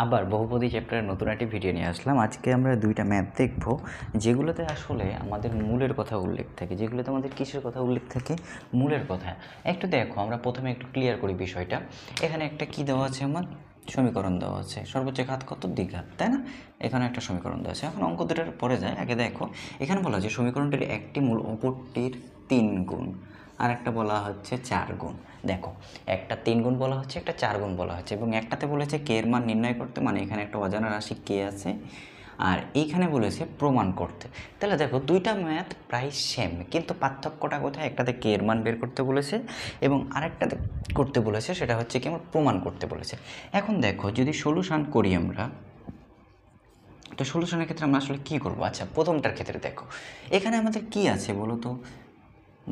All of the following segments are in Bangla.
আবার বহুপদী চ্যাপ্টারের নতুন একটি ভিডিও নিয়ে আসলাম। আজকে আমরা দুইটা ম্যাথ দেখব যেগুলোতে আসলে আমাদের মূলের কথা উল্লেখ থাকে, যেগুলোতে আমাদের কিসের কথা উল্লেখ থাকে, মূলের কথা। একটু দেখো, আমরা প্রথমে একটু ক্লিয়ার করি বিষয়টা। এখানে একটা কি দেওয়া আছে, আমার সমীকরণ দেওয়া আছে, সর্বোচ্চ ঘাত কত, দ্বিঘাত, তাই না? এখানে একটা সমীকরণ দেওয়া আছে। এখন অঙ্ক দুটার পরে যায়, আগে দেখো এখানে বলা আছে সমীকরণটির একটি মূল অপরটির 3 গুণ, আর একটা বলা হচ্ছে 4 গুণ। দেখো, একটা 3 গুণ বলা হচ্ছে, একটা 4 গুণ বলা হচ্ছে, এবং একটাতে বলেছে কে এর মান নির্ণয় করতে, মানে এখানে একটা অজানা রাশি কে আছে, আর এইখানে বলেছে প্রমাণ করতে। তাহলে দেখো দুইটা ম্যাথ প্রায় সেম, কিন্তু পার্থক্যটা কোথায়? একটাতে কে এর মান বের করতে বলেছে এবং আরেকটাতে করতে বলেছে সেটা হচ্ছে কি, আমার প্রমাণ করতে বলেছে। এখন দেখো যদি সলিউশন করি আমরা, তো সলিউশনের ক্ষেত্রে আমরা আসলে কী করবো? আচ্ছা, প্রথমটার ক্ষেত্রে দেখো এখানে আমাদের কি আছে বলো তো,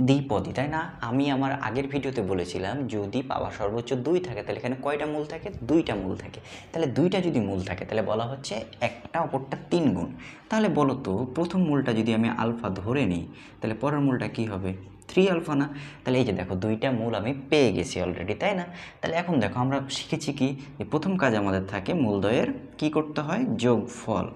দ্বিপদী, তাই না? আমি আমার আগের ভিডিওতে বলেছিলাম যদি পাওয়ার সর্বোচ্চ 2 থাকে তাহলে এখানে কয়টা মূল থাকে? 2টা মূল থাকে। তাহলে 2টা যদি মূল থাকে তাহলে বলা হচ্ছে একটা অপরটা 3 গুণ। তাহলে বলো তো, প্রথম মূলটা যদি আমি আলফা ধরে নিই তাহলে পরের মূলটা কি হবে? 3 আলফা না? তাহলে এই যে দেখো, 2টা মূল আমি পেয়ে গেছি অলরেডি, তাই না? তাহলে এখন দেখো আমরা শিখেছি কি, যে প্রথম কাজ আমাদের থাকে মূলদ্বয়ের কী করতে হয়? যোগফল।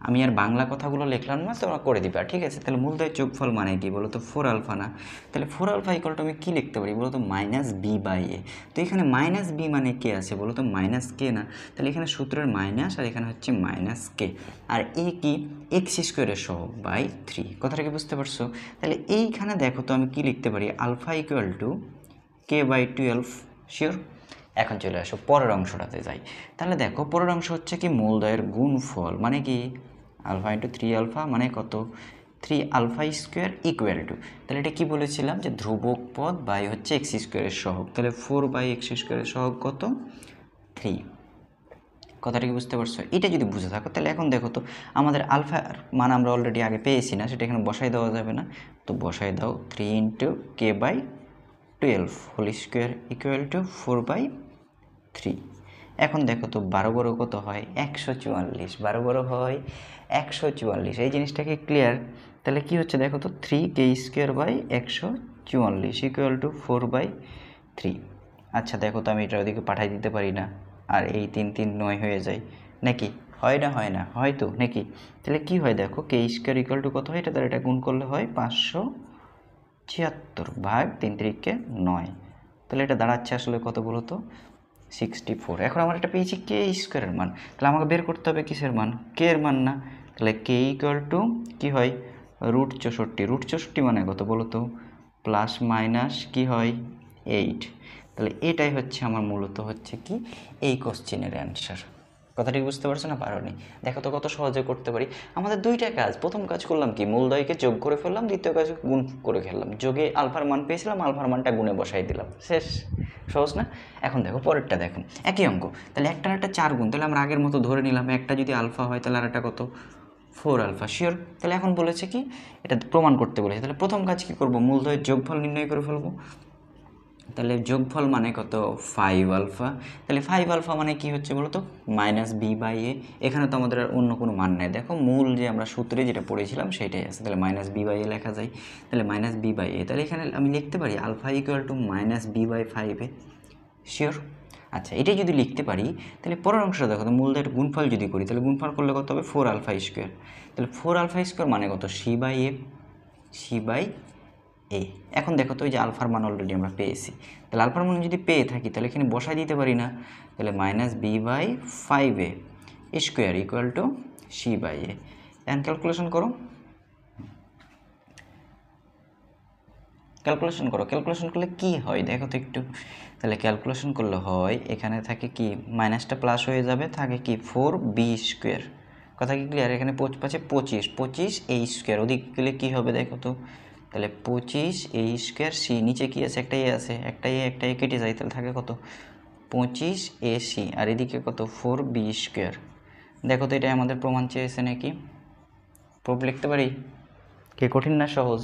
আমি আর বাংলা কথাগুলো লিখলাম না, তোমরা করে দিবা, ঠিক আছে? তাহলে মূলদ্বয়ের যোগফল মানে কি বলো তো? 4 আলফা না? তাহলে 4 আলফা ইকুয়াল টু আমি কী লিখতে পারি বলো তো? মাইনাস বি বাই এ। তো এখানে মাইনাস বি মানে কে আছে বলো তো? মাইনাস কে না? তাহলে এখানে সূত্রের মাইনাস, আর এখানে হচ্ছে মাইনাস কে, আর এ কি? এক্স স্কোয়ারের সহগ বাই 3। কথাটা কি বুঝতে পারছো? তাহলে এইখানে দেখো তো আমি কি লিখতে পারি? Alpha equal to K by 12। Sure? এখন চলে আসো পরের অংশটাতে যাই। তাহলে দেখো পরের অংশ হচ্ছে কি, মূলদ্বয়ের গুণফল মানে কি, আলফা ইন্টু 3 আলফা মানে কত? 3 আলফা স্কোয়ার ইকুয়াল টু, তাহলে এটা কি বলেছিলাম যে ধ্রুবক পদ বাই হচ্ছে এক্স স্কোয়ারের সহগ, তাহলে 4 বাই এক্স স্কোয়ারের সহগ কত? 3। কথাটা কি বুঝতে পারছো? এটা যদি বুঝে থাকো তাহলে এখন দেখো তো, আমাদের আলফার মান আমরা অলরেডি আগে পেয়েছি না, সেটা এখানে বসাই দেওয়া যাবে না? তো বসাই দাও 3 into K by 12 whole square equal to 4 by 3। এখন দেখো তো 12 বড় কত হয়? 144। 12 বড় হয় 144। এই জিনিসটাকে ক্লিয়ার? তাহলে কি হচ্ছে দেখো তো, 3 k square by 144 equal to 4 by 3। আচ্ছা দেখো তো, আমি এটা ওদিকে পাঠাই দিতে পারি না? আর এই 3 3 9 হয়ে যায় নাকি? হয় না? হয় না? হয় তো নাকি? তাহলে কি হয় দেখো, কে স্কোয়ার ইকুয়াল টু কত হয়? এটা তাহলে এটা গুণ করলে হয় 576 ভাগ 3 3 9। তাহলে এটা দাঁড়াচ্ছে আসলে কত বলো তো? 64। এখন আমার এটা পেয়েছি কে স্কোয়ারের মান, তাহলে আমাকে বের করতে হবে কিসের মান? কে এর মান না? তাহলে কে ইকুয়াল টু কী হয়? রুট 64। রুট 64 মানে কত বলো তো? প্লাস মাইনাস কি হয়? 8। তাহলে এটাই হচ্ছে আমার মূলত হচ্ছে কি, এই কোশ্চেনের অ্যান্সার। কথাটি বুঝতে পারছো না? পারোনি? দেখো তো কত সহজে করতে পারি। আমাদের দুইটা কাজ, প্রথম কাজ করলাম কি, মূলদ্বয়কে যোগ করে ফেললাম, দ্বিতীয় কাজ গুণ করে ফেললাম। যোগে আলফার মান পেয়েছিলাম, আলফার মানটা গুণে বসাই দিলাম, শেষ। সহজ না? এখন দেখো পরেরটা, দেখো একই অঙ্ক, তাহলে একটার একটা 4 গুণ, তাহলে আমরা আগের মতো ধরে নিলাম একটা যদি আলফা হয় তাহলে আর একটা কত? 4 আলফা। শিওর? তাহলে এখন বলেছে কি, এটা প্রমাণ করতে বলেছে। তাহলে প্রথম কাজ কি করবো? মূলদ্বয়ের যোগফল নির্ণয় করে ফেলবো। তাহলে যোগফল মানে কত? 5 আলফা। তাহলে 5 আলফা মানে কি হচ্ছে বলো তো? মাইনাস বি বাই এ। এখানে তো আমাদের আর অন্য কোনো মান নেই, দেখো মূল যে আমরা সূত্রে যেটা পড়েছিলাম সেটাই আছে, তাহলে মাইনাস বি বাই এ লেখা যায়। তাহলে মাইনাস বি বাই এ, তাহলে এখানে আমি লিখতে পারি alpha equal to minus B by 5 A. Sure? আচ্ছা, এটাই যদি লিখতে পারি তাহলে পরের অংশটা দেখো তো, মূলদের গুণফল যদি করি তাহলে গুণফল করলে কত হবে? 4 আলফা স্কোয়ার। তাহলে 4 আলফা স্কোয়ার মানে কত? C by a. C by a. এখন দেখো তো, ওই যে আলফার মান অলরেডি আমরা পেয়েছি, তাহলে আলফার মান যদি পেয়ে থাকি তাহলে এখানে বসাই দিতে পারি না? তাহলে minus B by 5 a square equal to c by a. এখন ক্যালকুলেশন করো, ক্যালকুলেশন করো। ক্যালকুলেশন করলে কি হয় দেখো তো একটু। তাহলে ক্যালকুলেশন করলে হয়, এখানে থাকে কি, মাইনাসটা প্লাস হয়ে যাবে, থাকে কি 4b স্কোয়ার। কথা কি ক্লিয়ার? এখানে পাচ্ছে 25, 25 a স্কোয়ার, ওদিক গেলে কী হবে দেখো তো? তাহলে 25 a স্কোয়ার সি, নিচে কি আছে? একটা এ আছে, একটা এ কেটে যায়, তাহলে থাকে কত? 25 a সি, আর এদিকে কত? 4b square. দেখো তো, এটা আমাদের প্রমাণ চেয়েছে নাকি? প্রুফ লিখতে পারি? কে কঠিন না সহজ?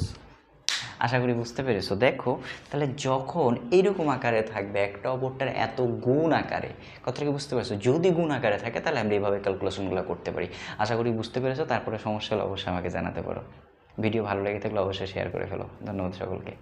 আশা করি বুঝতে পেরেছো। দেখো তাহলে যখন এইরকম আকারে থাকবে, একটা অপরটার এত গুণ আকারে, কথাটা কি বুঝতে পেরেছো? যদি গুণ আকারে থাকে তাহলে আমরা এইভাবে ক্যালকুলেশনগুলো করতে পারি। আশা করি বুঝতে পেরেছো। তারপরে সমস্যা হলে অবশ্যই আমাকে জানাতে পারো। ভিডিও ভালো লেগে থাকলে অবশ্যই শেয়ার করে ফেলো। ধন্যবাদ সকলকে।